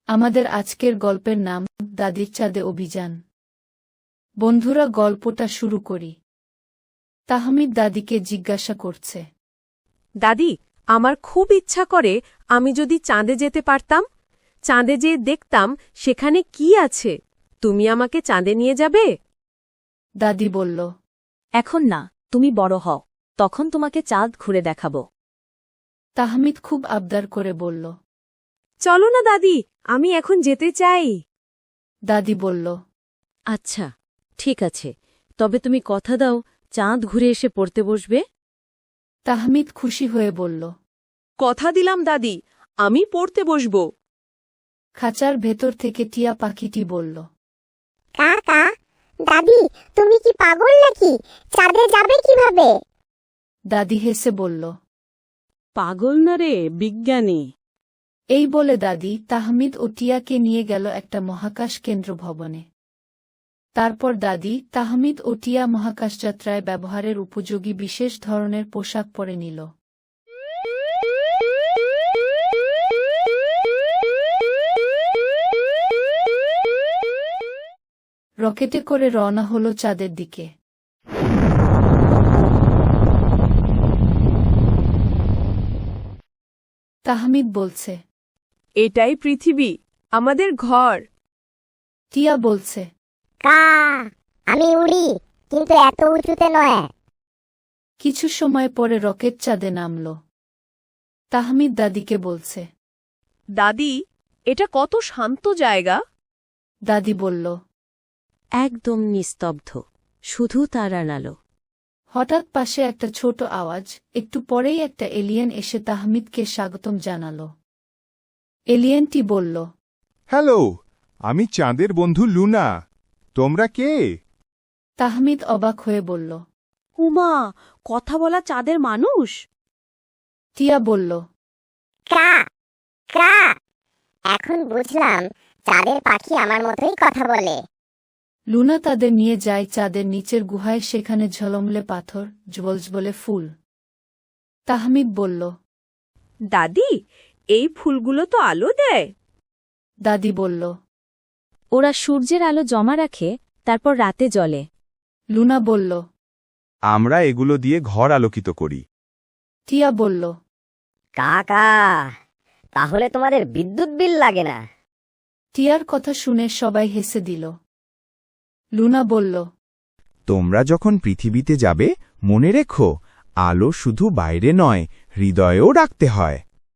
আমাদের আজকের গল্পের নাম দাদির চাঁদে অভিযান। বন্ধুরা, গল্পটা শুরু করি। তাহমিদ দাদিকে জিজ্ঞাসা করছে, দাদি, আমার খুব ইচ্ছা করে আমি যদি চাঁদে যেতে পারতাম, চাঁদে যেয়ে দেখতাম সেখানে কি আছে। তুমি আমাকে চাঁদে নিয়ে যাবে? দাদি বলল, এখন না, তুমি বড় হও, তখন তোমাকে চাঁদ ঘুরে দেখাবো। তাহমিদ খুব আবদার করে বলল। চলো না দাদি, আমি এখন যেতে চাই। দাদি বলল, আচ্ছা, ঠিক আছে, তবে তুমি কথা দাও চাঁদ ঘুরে এসে পড়তে বসবে। তাহমিদ খুশি হয়ে বলল। কথা দিলাম দাদি, আমি পড়তে বসব। খাঁচার ভেতর থেকে টিয়া পাখিটি বলল, কাকা, দাদি, তুমি কি পাগল নাকি? চাঁদে যাবে কিভাবে? দাদি হেসে বলল, পাগল না রে, বিজ্ঞানী। এই বলে দাদি তাহমিদ ও টিয়াকে নিয়ে গেল একটা মহাকাশ কেন্দ্র ভবনে। তারপর দাদি তাহমিদ ও টিয়া মহাকাশযাত্রায় ব্যবহারের উপযোগী বিশেষ ধরনের পোশাক পরে নিল। রকেটে করে রওনা হল চাঁদের দিকে। তাহমিদ বলছে, এটাই পৃথিবী, আমাদের ঘর। টিয়া বলছে, কা, আমি উড়ি, কিন্তু এত উঁচুতে নয়। কিছু সময় পরে রকেট চাঁদে নামল। তাহমিদ দাদিকে বলছে, দাদি, এটা কত শান্ত জায়গা। দাদি বলল। একদম নিস্তব্ধ, শুধু তারার আলো। হঠাৎ পাশে একটা ছোট আওয়াজ, একটু পরেই একটা এলিয়েন এসে তাহমিদকে স্বাগতম জানাল। এলিয়েনটি বলল, হ্যালো, আমি চাঁদের বন্ধু লুনা। তোমরা কে? তাহমিদ অবাক হয়ে বলল। উমা, কথা বলা চাঁদের মানুষ। টিয়া বলল, কা, কা, এখন বুঝলাম চাঁদের পাখি আমার মতোই কথা বলে। লুনা তাদের নিয়ে যায় চাঁদের নিচের গুহায়। সেখানে ঝলমলে পাথর, জ্বলজ্বলে ফুল। তাহমিদ বলল, দাদি, এই ফুলগুলো তো আলো দেয়। দাদি বলল। ওরা সূর্যের আলো জমা রাখে, তারপর রাতে জ্বলে। লুনা বলল। আমরা এগুলো দিয়ে ঘর আলোকিত করি। টিয়া বলল, কাকা, তাহলে তোমাদের বিদ্যুৎ বিল লাগে না। টিয়ার কথা শুনে সবাই হেসে দিল। লুনা বলল, তোমরা যখন পৃথিবীতে যাবে মনে রেখো, আলো শুধু বাইরে নয়, হৃদয়েও রাখতে হয়।